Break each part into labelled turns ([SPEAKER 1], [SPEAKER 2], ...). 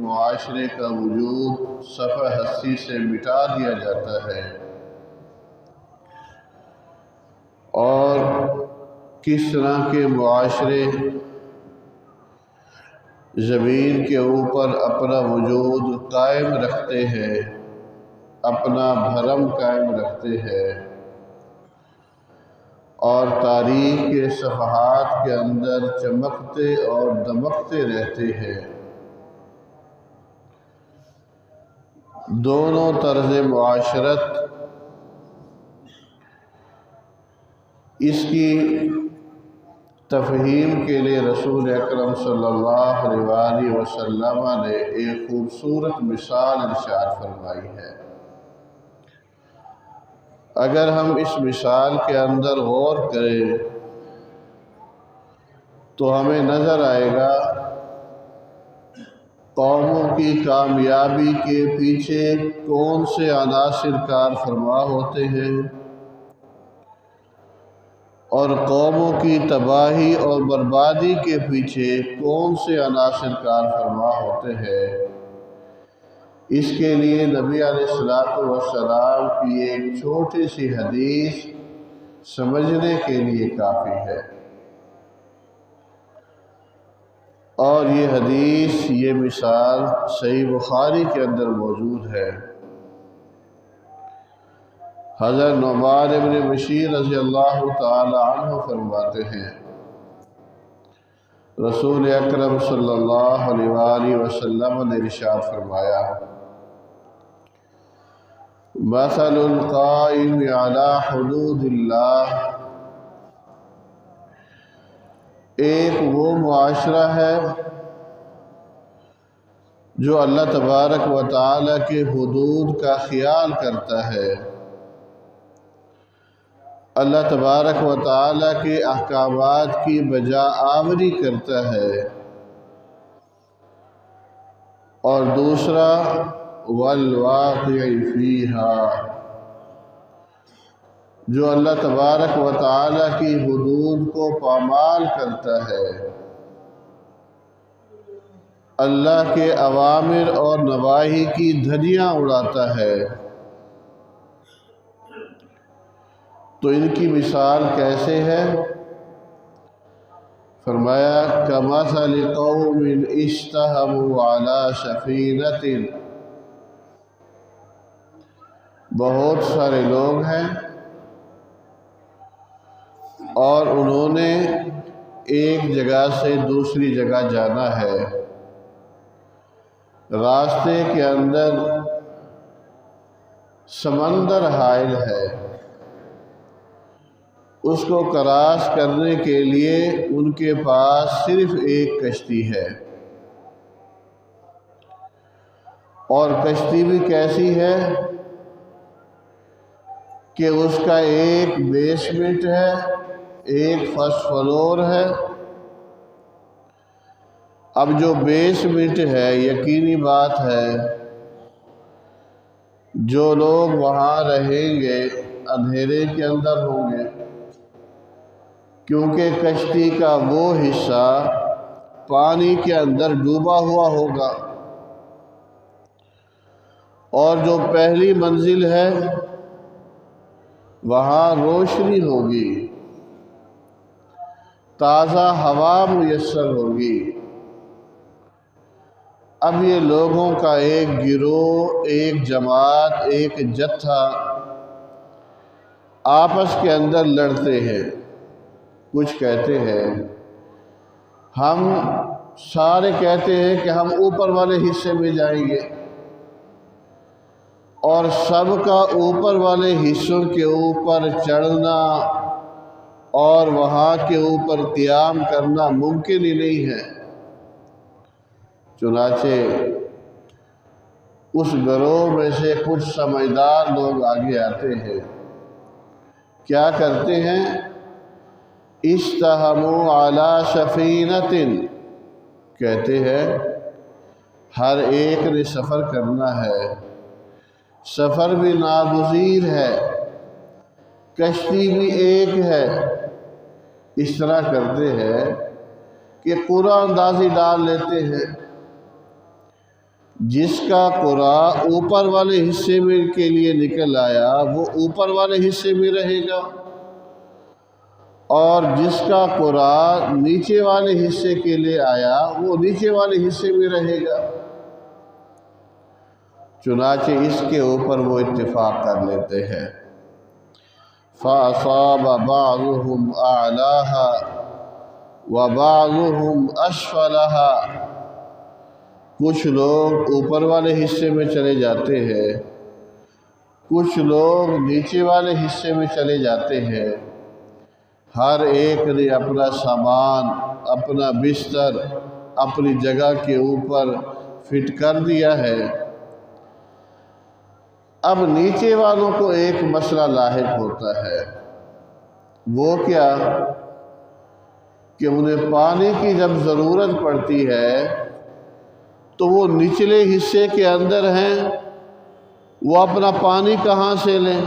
[SPEAKER 1] معاشرے کا وجود صفحہ ہستی سے مٹا دیا جاتا ہے، اور کس طرح کے معاشرے زمین کے اوپر اپنا وجود قائم رکھتے ہیں، اپنا بھرم قائم رکھتے ہیں، اور تاریخ کے صفحات کے اندر چمکتے اور دمکتے رہتے ہیں۔ دونوں طرز معاشرت اس کی تفہیم کے لیے رسول اکرم صلی اللہ علیہ وآلہ وسلم نے ایک خوبصورت مثال ارشاد فرمائی ہے۔ اگر ہم اس مثال کے اندر غور کریں تو ہمیں نظر آئے گا قوموں کی کامیابی کے پیچھے کون سے عناصر کار فرما ہوتے ہیں، اور قوموں کی تباہی اور بربادی کے پیچھے کون سے عناصر کار فرما ہوتے ہیں۔ اس کے لیے نبی علیہ السلام کی ایک چھوٹی سی حدیث سمجھنے کے لیے کافی ہے، اور یہ حدیث، یہ مثال صحیح بخاری کے اندر موجود ہے۔ حضرت نعمان بن بشیر رضی اللہ تعالی عنہ فرماتے ہیں، رسول اکرم صلی اللہ علیہ وآلہ وسلم نے ارشاد فرمایا، مثل القائم علی حدود اللہ، ایک وہ معاشرہ ہے جو اللہ تبارک و تعالی کے حدود کا خیال کرتا ہے، اللہ تبارک و تعالی کے احکامات کی بجا آوری کرتا ہے، اور دوسرا والواقع فیہا، جو اللہ تبارک و تعالی کی حدود کو پامال کرتا ہے، اللہ کے اوامر اور نواہی کی دھجیاں اڑاتا ہے۔ تو ان کی مثال کیسے ہے؟ فرمایا کمثل قوم استہموا علی سفینۃ، بہت سارے لوگ ہیں اور انہوں نے ایک جگہ سے دوسری جگہ جانا ہے، راستے کے اندر سمندر حائل ہے، اس کو کراس کرنے کے لیے ان کے پاس صرف ایک کشتی ہے، اور کشتی بھی کیسی ہے کہ اس کا ایک بیسمنٹ ہے، ایک فرسٹ فلور ہے۔ اب جو بیسمنٹ ہے، یقینی بات ہے جو لوگ وہاں رہیں گے اندھیرے کے اندر ہوں گے، کیونکہ کشتی کا وہ حصہ پانی کے اندر ڈوبا ہوا ہوگا، اور جو پہلی منزل ہے وہاں روشنی ہوگی، تازہ ہوا میسر ہوگی۔ اب یہ لوگوں کا ایک گروہ، ایک جماعت، ایک جتھا آپس کے اندر لڑتے ہیں، کچھ کہتے ہیں، ہم سارے کہتے ہیں کہ ہم اوپر والے حصے میں جائیں گے، اور سب کا اوپر والے حصوں کے اوپر چڑھنا اور وہاں کے اوپر قیام کرنا ممکن ہی نہیں ہے۔ چنانچہ اس گروہ میں سے کچھ سمجھدار لوگ آگے آتے ہیں، کیا کرتے ہیں؟ استہموا علی سفینۃ، کہتے ہیں ہر ایک نے سفر کرنا ہے، سفر بھی ناگزیر ہے، کشتی بھی ایک ہے۔ اس طرح کرتے ہیں کہ قرعہ اندازی ڈال لیتے ہیں، جس کا قرا اوپر والے حصے میں کے لیے نکل آیا وہ اوپر والے حصے میں رہے گا، اور جس کا قرا نیچے والے حصے کے لیے آیا وہ نیچے والے حصے میں رہے گا۔ چنانچہ اس کے اوپر وہ اتفاق کر لیتے ہیں۔ فَأَصَابَ بَعْضُهُمْ أَعْلَاهَا وَبَعْضُهُمْ أَسْفَلَهَا، کچھ لوگ اوپر والے حصے میں چلے جاتے ہیں، کچھ لوگ نیچے والے حصے میں چلے جاتے ہیں۔ ہر ایک نے اپنا سامان، اپنا بستر اپنی جگہ کے اوپر فٹ کر دیا ہے۔ اب نیچے والوں کو ایک مسئلہ لاحق ہوتا ہے، وہ کیا کہ انہیں پانی کی جب ضرورت پڑتی ہے تو وہ نچلے حصے کے اندر ہیں، وہ اپنا پانی کہاں سے لیں؟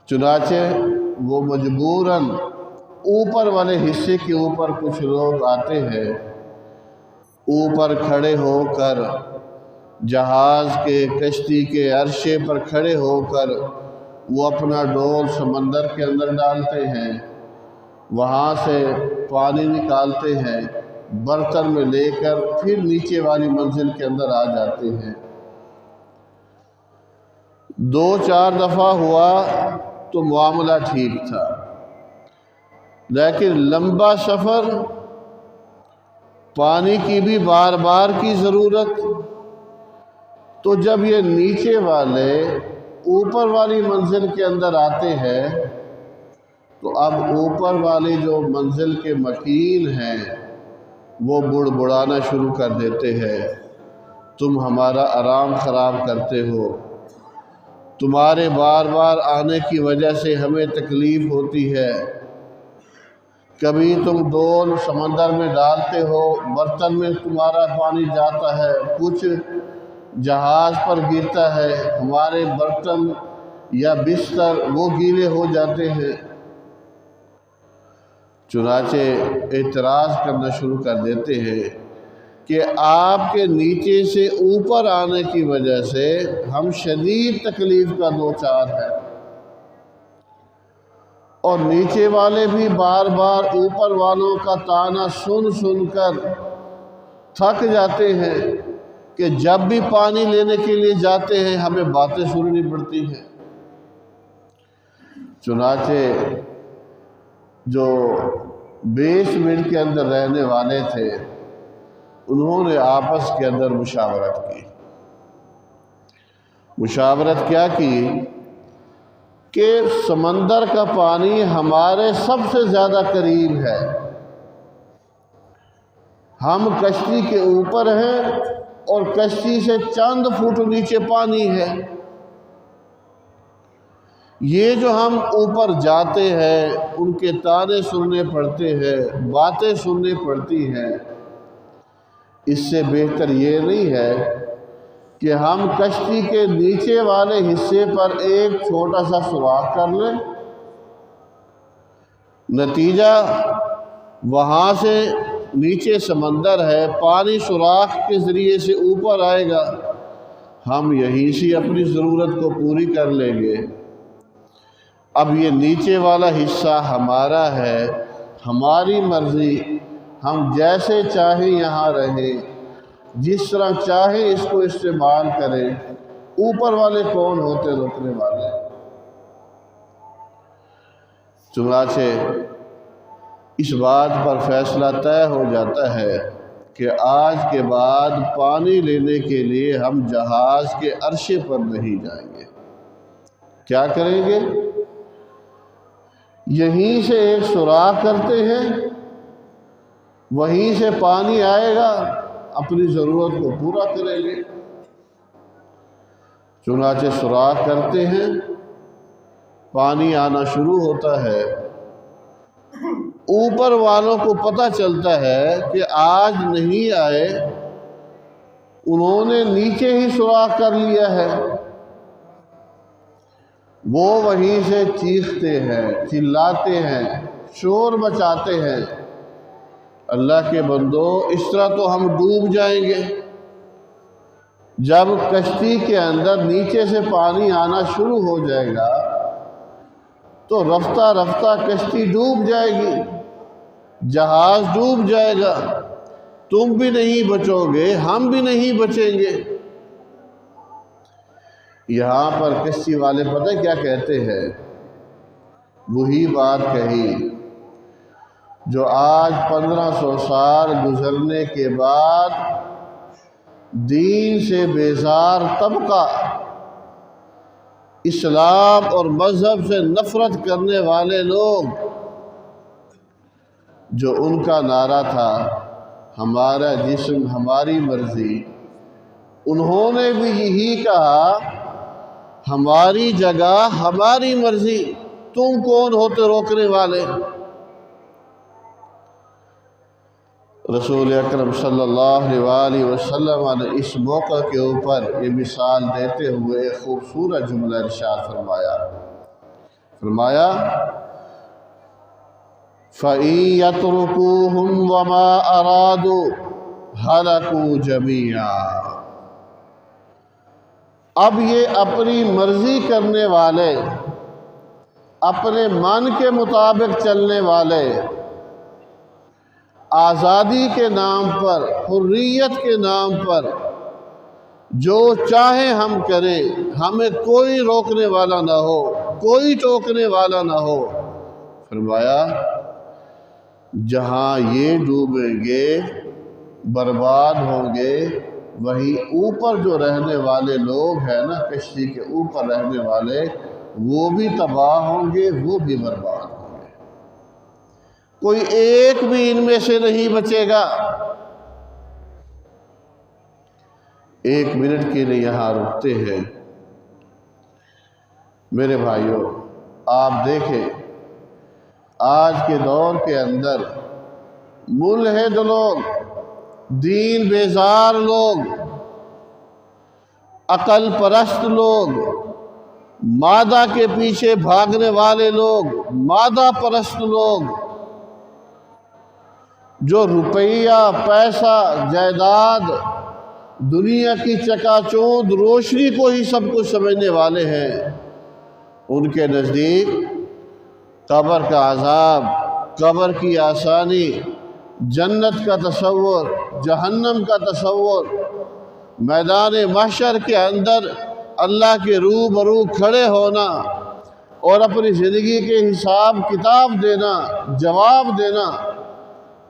[SPEAKER 1] چنانچہ وہ مجبوراً اوپر والے حصے کے اوپر کچھ لوگ آتے ہیں، اوپر کھڑے ہو کر جہاز کے کشتی کے عرشے پر کھڑے ہو کر وہ اپنا ڈول سمندر کے اندر ڈالتے ہیں، وہاں سے پانی نکالتے ہیں، برتن میں لے کر پھر نیچے والی منزل کے اندر آ جاتے ہیں۔ 2-4 دفعہ ہوا تو معاملہ ٹھیک تھا، لیکن لمبا سفر، پانی کی بھی بار بار کی ضرورت، تو جب یہ نیچے والے اوپر والی منزل کے اندر آتے ہیں تو اب اوپر والی جو منزل کے مکین ہیں وہ بڑبڑانا شروع کر دیتے ہیں، تم ہمارا آرام خراب کرتے ہو، تمہارے بار بار آنے کی وجہ سے ہمیں تکلیف ہوتی ہے، کبھی تم ڈول سمندر میں ڈالتے ہو، برتن میں تمہارا پانی جاتا ہے، کچھ جہاز پر گرتا ہے، ہمارے برتن یا بستر وہ گیلے ہو جاتے ہیں۔ چنانچہ اعتراض کرنا شروع کر دیتے ہیں کہ آپ کے نیچے سے اوپر آنے کی وجہ سے ہم شدید تکلیف کا دوچار ہیں، اور نیچے والے بھی بار بار اوپر والوں کا طعنہ سن سن کر تھک جاتے ہیں کہ جب بھی پانی لینے کے لیے جاتے ہیں ہمیں باتیں سننی پڑتی ہیں۔ چنانچہ جو بیسمنٹ کے اندر رہنے والے تھے انہوں نے آپس کے اندر مشاورت کی۔ مشاورت کیا کی کہ سمندر کا پانی ہمارے سب سے زیادہ قریب ہے، ہم کشتی کے اوپر ہیں اور کشتی سے چند فٹ نیچے پانی ہے، یہ جو ہم اوپر جاتے ہیں ان کے طعنے سننے پڑتے ہیں، باتیں سننی پڑتی ہیں، اس سے بہتر یہ نہیں ہے کہ ہم کشتی کے نیچے والے حصے پر ایک چھوٹا سا سوراخ کر لیں، نتیجہ وہاں سے نیچے سمندر ہے، پانی سوراخ کے ذریعے سے اوپر آئے گا، ہم یہیں سے اپنی ضرورت کو پوری کر لیں گے۔ اب یہ نیچے والا حصہ ہمارا ہے، ہماری مرضی، ہم جیسے چاہیں یہاں رہیں، جس طرح چاہیں اس کو استعمال کریں، اوپر والے کون ہوتے روکنے والے؟ چنانچہ اس بات پر فیصلہ طے ہو جاتا ہے کہ آج کے بعد پانی لینے کے لیے ہم جہاز کے عرشے پر نہیں جائیں گے۔ کیا کریں گے؟ یہیں سے ایک سوراخ کرتے ہیں، وہیں سے پانی آئے گا، اپنی ضرورت کو پورا کریں گے۔ چنانچہ سوراخ کرتے ہیں، پانی آنا شروع ہوتا ہے، اوپر والوں کو پتہ چلتا ہے کہ آج نہیں آئے، انہوں نے نیچے ہی سوراخ کر لیا ہے، وہ وہیں سے چیختے ہیں، چلاتے ہیں، شور مچاتے ہیں اللہ کے بندو اس طرح تو ہم ڈوب جائیں گے۔ جب کشتی کے اندر نیچے سے پانی آنا شروع ہو جائے گا تو رفتہ رفتہ کشتی ڈوب جائے گی، جہاز ڈوب جائے گا، تم بھی نہیں بچو گے، ہم بھی نہیں بچیں گے۔ یہاں پر کشتی والے پتہ کیا کہتے ہیں؟ وہی بات کہی جو آج 1500 سال گزرنے کے بعد دین سے بیزار طبقہ، اسلام اور مذہب سے نفرت کرنے والے لوگ، جو ان کا نعرہ تھا ہمارا جسم ہماری مرضی، انہوں نے بھی یہی کہا ہماری جگہ ہماری مرضی، تم کون ہوتے روکنے والے؟ رسول اکرم صلی اللہ علیہ وسلم نے اس موقع کے اوپر یہ مثال دیتے ہوئے ایک خوبصورت جملہ ارشاد فرمایا فَإِن يَتْرُكُوهُمْ وَمَا أَرَادُوا هَلَكُوا جَمِيعًا۔ اب یہ اپنی مرضی کرنے والے، اپنے من کے مطابق چلنے والے، آزادی کے نام پر، حریت کے نام پر جو چاہیں ہم کریں، ہمیں کوئی روکنے والا نہ ہو، کوئی ٹوکنے والا نہ ہو۔ فرمایا جہاں یہ ڈوبیں گے، برباد ہوں گے، وہی اوپر جو رہنے والے لوگ ہیں نا، کشتی کے اوپر رہنے والے، وہ بھی تباہ ہوں گے، وہ بھی برباد ہوں گے، کوئی ایک بھی ان میں سے نہیں بچے گا۔ ایک منٹ کے لیے یہاں رکتے ہیں۔ میرے بھائیوں، آپ دیکھیں آج کے دور کے اندر ملحد لوگ، دین بیزار لوگ، عقل پرست لوگ، مادہ کے پیچھے بھاگنے والے لوگ، مادہ پرست لوگ، جو روپیہ، پیسہ، جائیداد، دنیا کی چکا چوند روشنی کو ہی سب کچھ سمجھنے والے ہیں، ان کے نزدیک قبر کا عذاب، قبر کی آسانی، جنت کا تصور، جہنم کا تصور، میدان محشر کے اندر اللہ کے روبرو کھڑے ہونا اور اپنی زندگی کے حساب کتاب دینا، جواب دینا،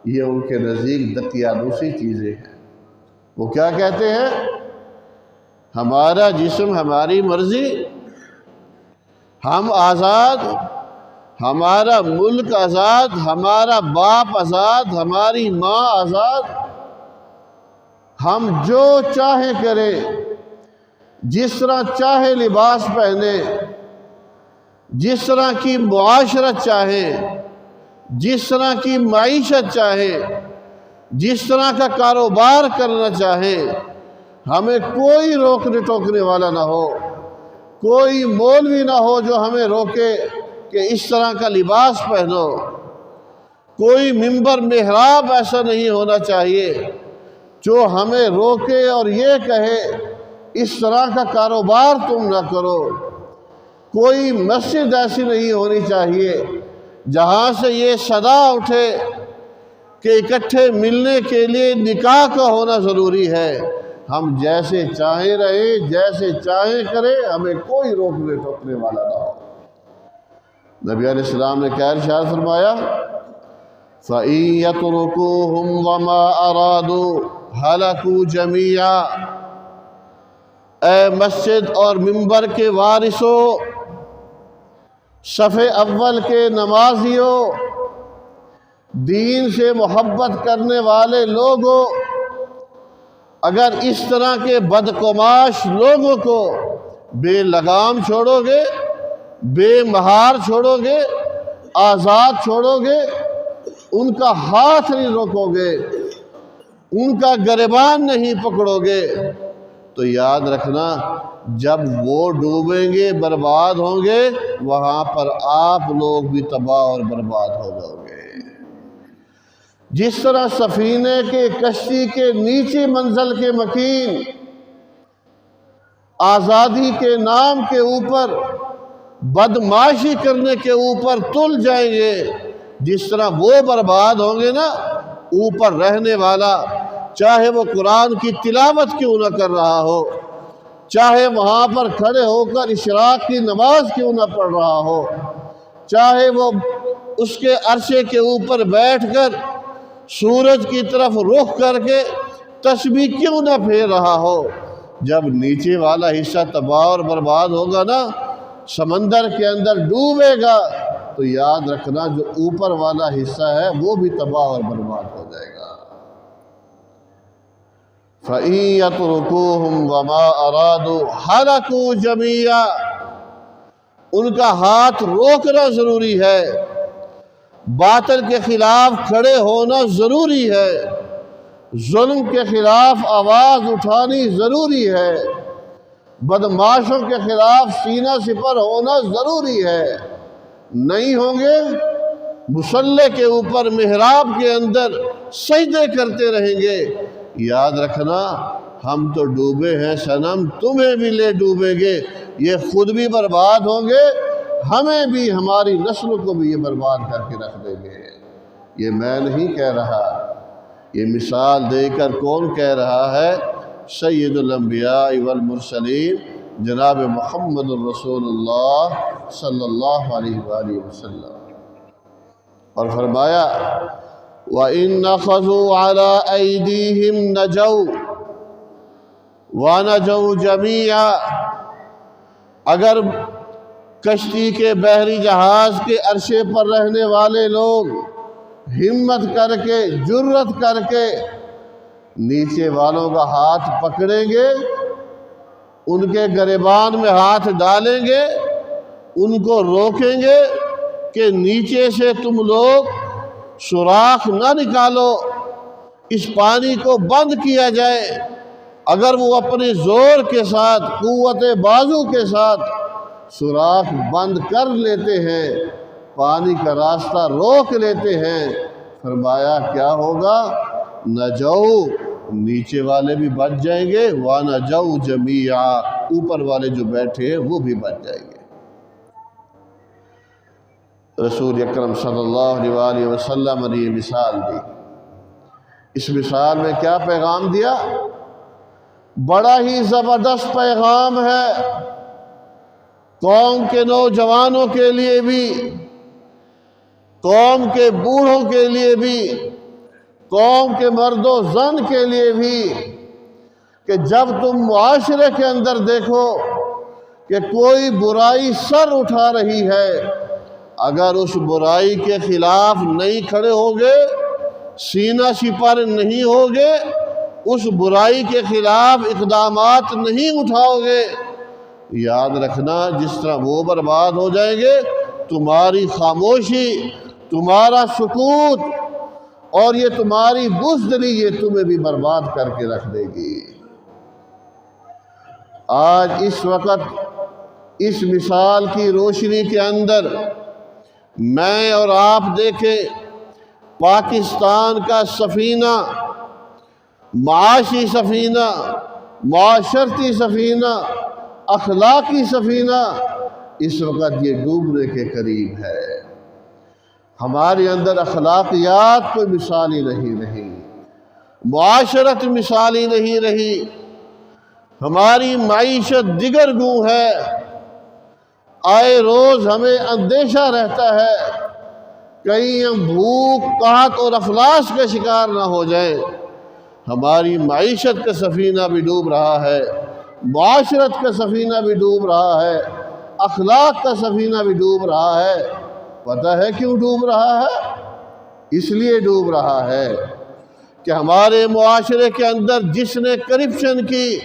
[SPEAKER 1] یہ ان کے نزدیک دقیانوسی چیزیں ہیں۔ وہ کیا کہتے ہیں؟ ہمارا جسم ہماری مرضی، ہم آزاد، ہمارا ملک آزاد، ہمارا باپ آزاد، ہماری ماں آزاد، ہم جو چاہے کریں، جس طرح چاہے لباس پہنے، جس طرح کی معاشرت چاہے، جس طرح کی معیشت چاہے، جس طرح کا کاروبار کرنا چاہے، ہمیں کوئی روکنے ٹوکنے والا نہ ہو، کوئی مولوی نہ ہو جو ہمیں روکے کہ اس طرح کا لباس پہنو، کوئی منبر محراب ایسا نہیں ہونا چاہیے جو ہمیں روکے اور یہ کہے اس طرح کا کاروبار تم نہ کرو، کوئی مسجد ایسی نہیں ہونی چاہیے جہاں سے یہ صدا اٹھے کہ اکٹھے ملنے کے لیے نکاح کا ہونا ضروری ہے۔ ہم جیسے چاہیں رہیں، جیسے چاہیں کریں، ہمیں کوئی روکنے ٹوکنے والا نہ ہو۔ نبی علیہ السلام نے کیا ارشاد فرمایا؟ فَإِن يَتْرُكُوهُمْ وَمَا أَرَادُوا هَلَكُوا جَمِيعًا۔ اے مسجد اور منبر کے وارثوں، صف اول کے نمازیوں، دین سے محبت کرنے والے لوگوں، اگر اس طرح کے بدقماش لوگوں کو بے لگام چھوڑو گے، بے مہار چھوڑو گے، آزاد چھوڑو گے، ان کا ہاتھ نہیں روکو گے، ان کا گریبان نہیں پکڑو گے، تو یاد رکھنا جب وہ ڈوبیں گے، برباد ہوں گے، وہاں پر آپ لوگ بھی تباہ اور برباد ہو جاؤ گے۔ جس طرح سفینے کے کشتی کے نیچے منزل کے مکین آزادی کے نام کے اوپر بدمعاشی کرنے کے اوپر تل جائیں گے، جس طرح وہ برباد ہوں گے نا، اوپر رہنے والا چاہے وہ قرآن کی تلاوت کیوں نہ کر رہا ہو، چاہے وہاں پر کھڑے ہو کر اشراق کی نماز کیوں نہ پڑھ رہا ہو، چاہے وہ اس کے عرصے کے اوپر بیٹھ کر سورج کی طرف رخ کر کے تسبیح کیوں نہ پھیر رہا ہو، جب نیچے والا حصہ تباہ اور برباد ہوگا نا، سمندر کے اندر ڈوبے گا، تو یاد رکھنا جو اوپر والا حصہ ہے وہ بھی تباہ اور برباد ہو جائے گا۔ فَإِن يَتْرُكُوهُمْ وَمَا أَرَادُوا هَلَكُوا جَمِيعًا، ان کا ہاتھ روکنا ضروری ہے، باطل کے خلاف کھڑے ہونا ضروری ہے، ظلم کے خلاف آواز اٹھانی ضروری ہے، بدمعاشوں کے خلاف سینہ سپر ہونا ضروری ہے۔ نہیں ہوں گے مصلی کے اوپر محراب کے اندر سجدے کرتے رہیں گے، یاد رکھنا ہم تو ڈوبے ہیں صنم، تمہیں بھی لے ڈوبیں گے، یہ خود بھی برباد ہوں گے، ہمیں بھی ہماری نسل کو بھی یہ برباد کر کے رکھ دیں گے۔ یہ میں نہیں کہہ رہا، یہ مثال دے کر کون کہہ رہا ہے؟ سید الانبیاء والمرسلین جناب محمد الرسول اللہ صلی اللہ علیہ وآلہ وسلم، اور فرمایا وَإِن نَخَذُوا عَلَىٰ أَيْدِيهِمْ نَجَوْا وَنَجَوْا جَمِيعًا، اگر کشتی کے بحری جہاز کے عرصے پر رہنے والے لوگ ہمت کر کے جرت کر کے نیچے والوں کا ہاتھ پکڑیں گے، ان کے گریبان میں ہاتھ ڈالیں گے، ان کو روکیں گے کہ نیچے سے تم لوگ سوراخ نہ نکالو، اس پانی کو بند کیا جائے، اگر وہ اپنے زور کے ساتھ قوت بازو کے ساتھ سوراخ بند کر لیتے ہیں، پانی کا راستہ روک لیتے ہیں، فرمایا کیا ہوگا؟ نجو، نیچے والے بھی بچ جائیں گے، وَنَجَوْا جَمِيعًا، اوپر والے جو بیٹھے ہیں وہ بھی بچ جائیں گے۔ رسول اکرم صلی اللہ علیہ وسلم نے یہ مثال دی، اس مثال میں کیا پیغام دیا؟ بڑا ہی زبردست پیغام ہے، قوم کے نوجوانوں کے لیے بھی، قوم کے بوڑھوں کے لیے بھی، قوم کے مرد و زن کے لیے بھی، کہ جب تم معاشرے کے اندر دیکھو کہ کوئی برائی سر اٹھا رہی ہے، اگر اس برائی کے خلاف نہیں کھڑے ہوگے، سینہ سپر نہیں ہوگے، اس برائی کے خلاف اقدامات نہیں اٹھاؤ گے، یاد رکھنا جس طرح وہ برباد ہو جائیں گے، تمہاری خاموشی، تمہارا سکوت اور یہ تمہاری بزدلی یہ تمہیں بھی برباد کر کے رکھ دے گی۔ آج اس وقت اس مثال کی روشنی کے اندر میں اور آپ دیکھیں، پاکستان کا سفینہ، معاشی سفینہ، معاشرتی سفینہ، اخلاقی سفینہ، اس وقت یہ ڈوبنے کے قریب ہے۔ ہمارے اندر اخلاقیات کوئی مثالی نہیں رہی، معاشرت مثالی نہیں رہی، ہماری معیشت دیگر گوں ہے، آئے روز ہمیں اندیشہ رہتا ہے کہیں ہم بھوک، قحط اور افلاس کا شکار نہ ہو جائیں۔ ہماری معیشت کا سفینہ بھی ڈوب رہا ہے، معاشرت کا سفینہ بھی ڈوب رہا ہے، اخلاق کا سفینہ بھی ڈوب رہا ہے۔ پتہ ہے کیوں ڈوب رہا ہے؟ اس لیے ڈوب رہا ہے کہ ہمارے معاشرے کے اندر جس نے کرپشن کی،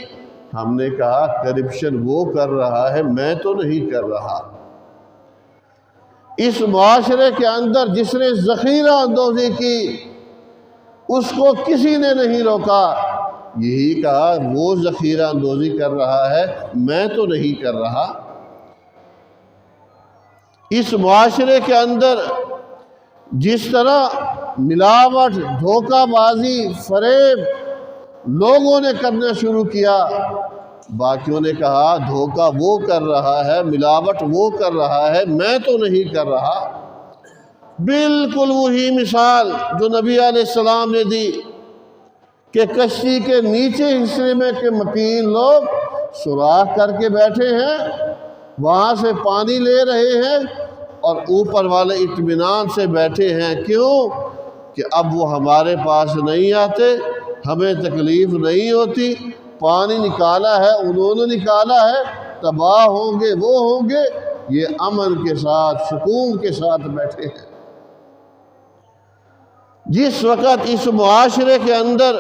[SPEAKER 1] ہم نے کہا کرپشن وہ کر رہا ہے، میں تو نہیں کر رہا۔ اس معاشرے کے اندر جس نے ذخیرہ اندوزی کی، اس کو کسی نے نہیں روکا، یہی کہا وہ ذخیرہ اندوزی کر رہا ہے، میں تو نہیں کر رہا۔ اس معاشرے کے اندر جس طرح ملاوٹ، دھوکہ بازی، فریب لوگوں نے کرنا شروع کیا۔ باقیوں نے کہا دھوکہ وہ کر رہا ہے، ملاوٹ وہ کر رہا ہے، میں تو نہیں کر رہا۔ بالکل وہی مثال جو نبی علیہ السلام نے دی کہ کشتی کے نیچے حصے میں کہ مکین لوگ سوراخ کر کے بیٹھے ہیں، وہاں سے پانی لے رہے ہیں، اور اوپر والے اطمینان سے بیٹھے ہیں۔ کیوں؟ کہ اب وہ ہمارے پاس نہیں آتے، ہمیں تکلیف نہیں ہوتی، پانی نکالا ہے انہوں نے نکالا ہے، تباہ ہوں گے وہ ہوں گے، یہ امن کے ساتھ سکون کے ساتھ بیٹھے ہیں۔ جس وقت اس معاشرے کے اندر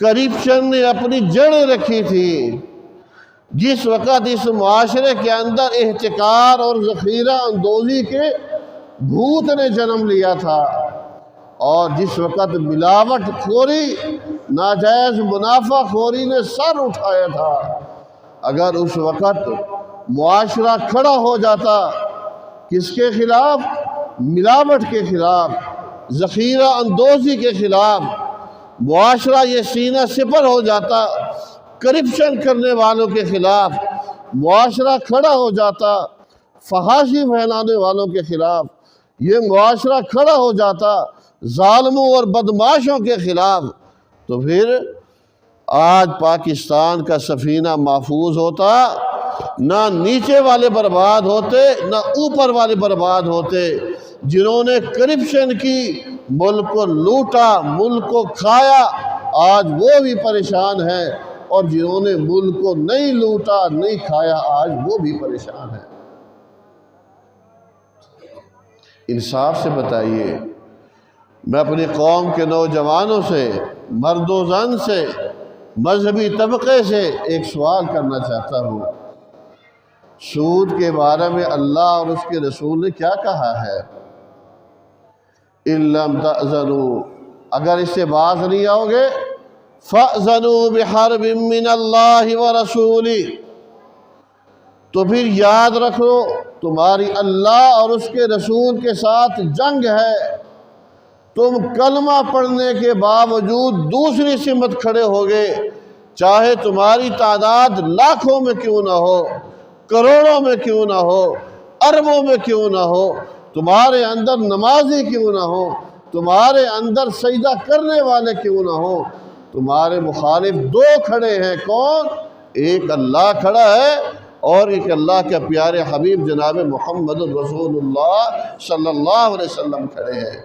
[SPEAKER 1] کرپشن نے اپنی جڑیں رکھی تھی، جس وقت اس معاشرے کے اندر احتکار اور ذخیرہ اندوزی کے بھوت نے جنم لیا تھا، اور جس وقت ملاوٹ خوری، ناجائز منافع خوری نے سر اٹھایا تھا، اگر اس وقت معاشرہ کھڑا ہو جاتا کس کے خلاف؟ ملاوٹ کے خلاف، ذخیرہ اندوزی کے خلاف، معاشرہ یہ سینہ سپر ہو جاتا کرپشن کرنے والوں کے خلاف، معاشرہ کھڑا ہو جاتا فحاشی پھیلانے والوں کے خلاف، یہ معاشرہ کھڑا ہو جاتا ظالموں اور بدماشوں کے خلاف، تو پھر آج پاکستان کا سفینہ محفوظ ہوتا، نہ نیچے والے برباد ہوتے نہ اوپر والے برباد ہوتے۔ جنہوں نے کرپشن کی، ملک کو لوٹا، ملک کو کھایا، آج وہ بھی پریشان ہیں، اور جنہوں نے ملک کو نہیں لوٹا نہیں کھایا آج وہ بھی پریشان ہیں۔ انصاف سے بتائیے، میں اپنی قوم کے نوجوانوں سے، مرد و زن سے، مذہبی طبقے سے ایک سوال کرنا چاہتا ہوں۔ سود کے بارے میں اللہ اور اس کے رسول نے کیا کہا ہے؟ إِن لَمْ تَأْذَنُوا، اگر اس سے باز نہیں آؤ گے، فَأْذَنُوا بِحَرْبٍ مِّنَ اللَّهِ وَرَسُولِهِ، تو پھر یاد رکھو تمہاری اللہ اور اس کے رسول کے ساتھ جنگ ہے۔ تم کلمہ پڑھنے کے باوجود دوسری سمت کھڑے ہوگے، چاہے تمہاری تعداد لاکھوں میں کیوں نہ ہو، کروڑوں میں کیوں نہ ہو، اربوں میں کیوں نہ ہو، تمہارے اندر نمازی کیوں نہ ہو، تمہارے اندر سجدہ کرنے والے کیوں نہ ہو، تمہارے مخالف دو کھڑے ہیں۔ کون؟ ایک اللہ کھڑا ہے اور ایک اللہ کے پیارے حبیب جناب محمد رسول اللہ صلی اللہ علیہ وسلم کھڑے ہیں۔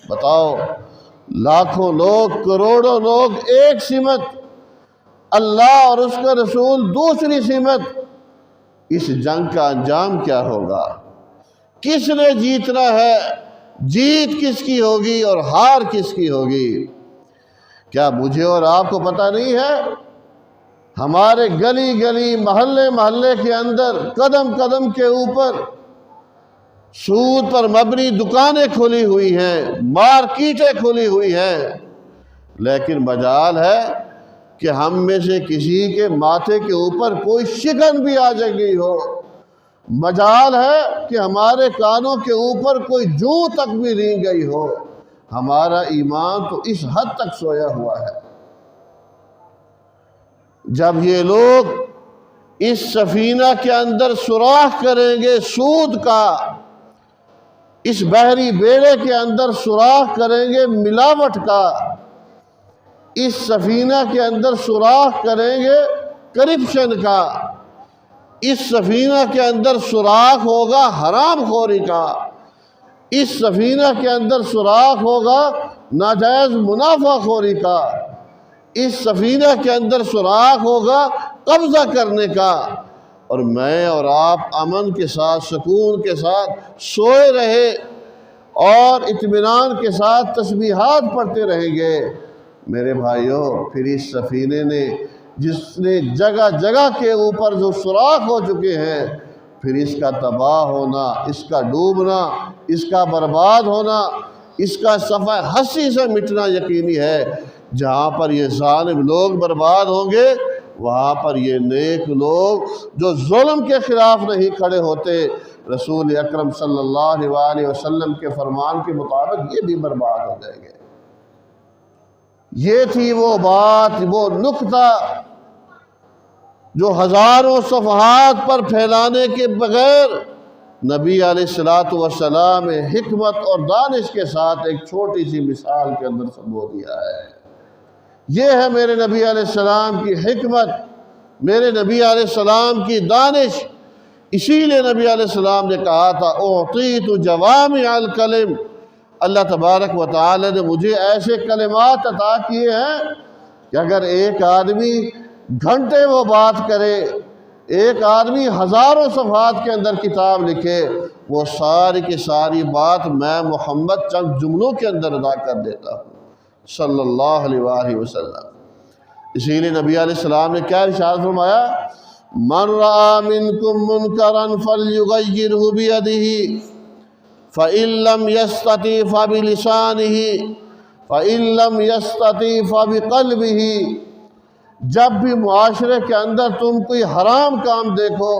[SPEAKER 1] بتاؤ، لاکھوں لوگ، کروڑوں لوگ ایک سمت، اللہ اور اس کا رسول دوسری سمت، اس جنگ کا انجام کیا ہوگا؟ کس نے جیتنا ہے؟ جیت کس کی ہوگی اور ہار کس کی ہوگی؟ کیا مجھے اور آپ کو پتہ نہیں ہے؟ ہمارے گلی گلی، محلے محلے کے اندر، قدم قدم کے اوپر سود پر مبنی دکانیں کھلی ہوئی ہیں، مارکیٹیں کھلی ہوئی ہیں، لیکن مجال ہے کہ ہم میں سے کسی کے ماتھے کے اوپر کوئی شکن بھی آ گئی ہو، مجال ہے کہ ہمارے کانوں کے اوپر کوئی جوں تک بھی رینگ گئی ہو۔ ہمارا ایمان تو اس حد تک سویا ہوا ہے۔ جب یہ لوگ اس سفینہ کے اندر سوراخ کریں گے سود کا، اس بحری بیڑے کے اندر سوراخ کریں گے ملاوٹ کا، اس سفینہ کے اندر سوراخ کریں گے کرپشن کا، اس سفینہ کے اندر سوراخ ہوگا حرام خوری کا، اس سفینہ کے اندر سوراخ ہوگا ناجائز منافع خوری کا، اس سفینہ کے اندر سوراخ ہوگا قبضہ کرنے کا، اور میں اور آپ امن کے ساتھ، سکون کے ساتھ سوئے رہے اور اطمینان کے ساتھ تسبیحات پڑھتے رہیں گے۔ میرے بھائیوں، پھر اس سفینے نے، جس نے جگہ جگہ کے اوپر جو سوراخ ہو چکے ہیں، پھر اس کا تباہ ہونا، اس کا ڈوبنا، اس کا برباد ہونا، اس کا صفحہ ہستی سے مٹنا یقینی ہے۔ جہاں پر یہ ظالم لوگ برباد ہوں گے، وہاں پر یہ نیک لوگ جو ظلم کے خلاف نہیں کھڑے ہوتے، رسول اکرم صلی اللہ علیہ وسلم کے فرمان کے مطابق یہ بھی برباد ہو جائیں گے۔ یہ تھی وہ بات، وہ نکتہ جو ہزاروں صفحات پر پھیلانے کے بغیر نبی علیہ السلام حکمت اور دانش کے ساتھ ایک چھوٹی سی مثال کے اندر سمجھا دیا ہے۔ یہ ہے میرے نبی علیہ السلام کی حکمت، میرے نبی علیہ السلام کی دانش۔ اسی لیے نبی علیہ السلام نے کہا تھا اعطیت جوامع الکلم، اللہ تبارک و تعالی نے مجھے ایسے کلمات عطا کیے ہیں کہ اگر ایک آدمی گھنٹے وہ بات کرے، ایک آدمی ہزاروں صفحات کے اندر کتاب لکھے، وہ ساری کی ساری بات میں محمد چند جملوں کے اندر ادا کر دیتا ہوں صلی اللہ علیہ وآلہ وسلم۔ اسی لیے نبی علیہ السلام نے کیا ارشاد فرمایا؟ من رأى منكم منکرا فلیغیرہ بیدہ فإن لم يستطع فبلسانه فإن لم يستطع فبقلبه۔ جب بھی معاشرے کے اندر تم کوئی حرام کام دیکھو،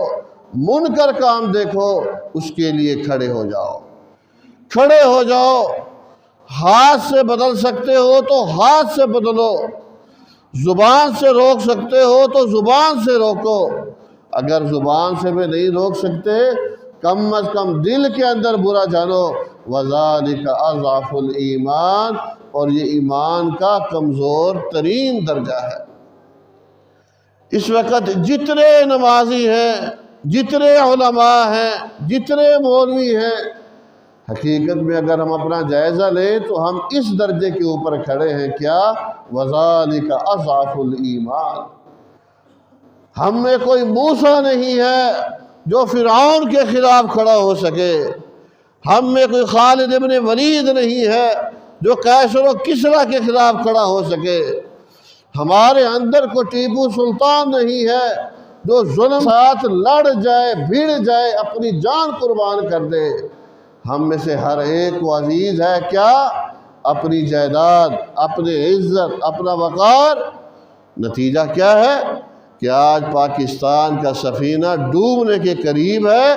[SPEAKER 1] منکر کام دیکھو، اس کے لیے کھڑے ہو جاؤ، کھڑے ہو جاؤ۔ ہاتھ سے بدل سکتے ہو تو ہاتھ سے بدلو، زبان سے روک سکتے ہو تو زبان سے روکو۔ اگر زبان سے بھی نہیں روک سکتے، کم از کم دل کے اندر برا جانو۔ وَذَلِكَ أَضْعَفُ الْإِيمَانِ، اور یہ ایمان کا کمزور ترین درجہ ہے۔ اس وقت جتنے نمازی ہیں، جتنے علماء ہیں، جتنے مولوی ہیں، حقیقت میں اگر ہم اپنا جائزہ لیں تو ہم اس درجے کے اوپر کھڑے ہیں، کیا؟ وَذَلِكَ أَضْعَفُ الْإِيمَانِ۔ ہم میں کوئی موسیٰ نہیں ہے جو فرعون کے خلاف کھڑا ہو سکے، ہم میں کوئی خالد ابن ولید نہیں ہے جو قیصر و کسریٰ کے خلاف کھڑا ہو سکے، ہمارے اندر کوئی ٹیپو سلطان نہیں ہے جو ظلم ساتھ لڑ جائے، بھیڑ جائے، اپنی جان قربان کر دے۔ ہم میں سے ہر ایک کو عزیز ہے کیا؟ اپنی جائیداد، اپنی عزت، اپنا وقار۔ نتیجہ کیا ہے کہ آج پاکستان کا سفینہ ڈوبنے کے قریب ہے،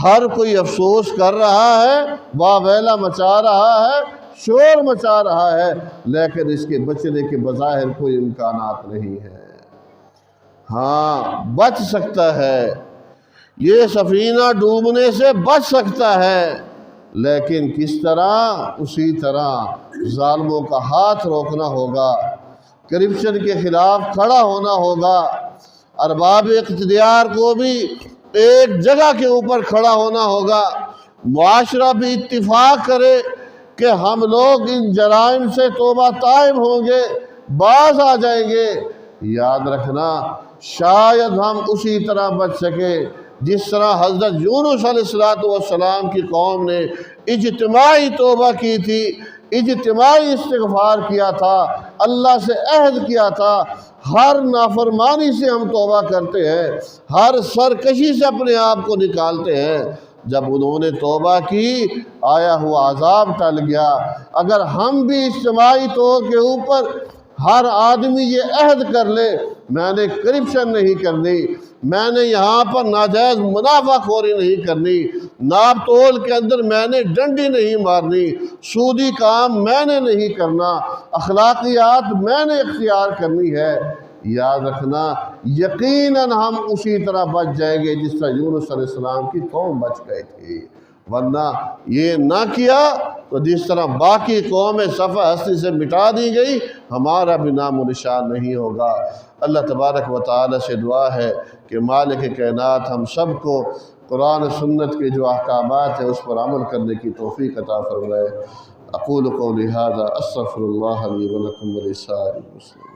[SPEAKER 1] ہر کوئی افسوس کر رہا ہے، واویلا مچا رہا ہے، شور مچا رہا ہے، لیکن اس کے بچنے کے بظاہر کوئی امکانات نہیں ہے۔ ہاں، بچ سکتا ہے، یہ سفینہ ڈوبنے سے بچ سکتا ہے، لیکن کس طرح؟ اسی طرح ظالموں کا ہاتھ روکنا ہوگا، کرپشن کے خلاف کھڑا ہونا ہوگا، ارباب اقتدار کو بھی ایک جگہ کے اوپر کھڑا ہونا ہوگا، معاشرہ بھی اتفاق کرے کہ ہم لوگ ان جرائم سے توبہ طائب ہوں گے، باز آ جائیں گے۔ یاد رکھنا، شاید ہم اسی طرح بچ سکے جس طرح حضرت یونس علیہ السلام کی قوم نے اجتماعی توبہ کی تھی، اجتماعی استغفار کیا تھا، اللہ سے عہد کیا تھا۔ ہر نافرمانی سے ہم توبہ کرتے ہیں، ہر سرکشی سے اپنے آپ کو نکالتے ہیں۔ جب انہوں نے توبہ کی، آیا ہوا عذاب ٹل گیا۔ اگر ہم بھی اجتماعی طور کے اوپر ہر آدمی یہ عہد کر لے، میں نے کرپشن نہیں کرنی، میں نے یہاں پر ناجائز منافع خوری نہیں کرنی، ناپ تول کے اندر میں نے ڈنڈی نہیں مارنی، سودی کام میں نے نہیں کرنا، اخلاقیات میں نے اختیار کرنی ہے، یاد رکھنا یقیناً ہم اسی طرح بچ جائیں گے جس طرح یونس علیہ السلام کی قوم بچ گئی تھی۔ ورنہ یہ نہ کیا تو جس طرح باقی قومیں صفحہ ہستی سے مٹا دی گئی، ہمارا بھی نام و نشان نہیں ہوگا۔ اللہ تبارک و تعالی سے دعا ہے کہ مالک کائنات ہم سب کو قرآن و سنت کے جو احکامات ہیں اس پر عمل کرنے کی توفیق عطا فرمائے۔ اقول قولی ھذا استغفر اللہ لی ولکم ولسائر المسلمین۔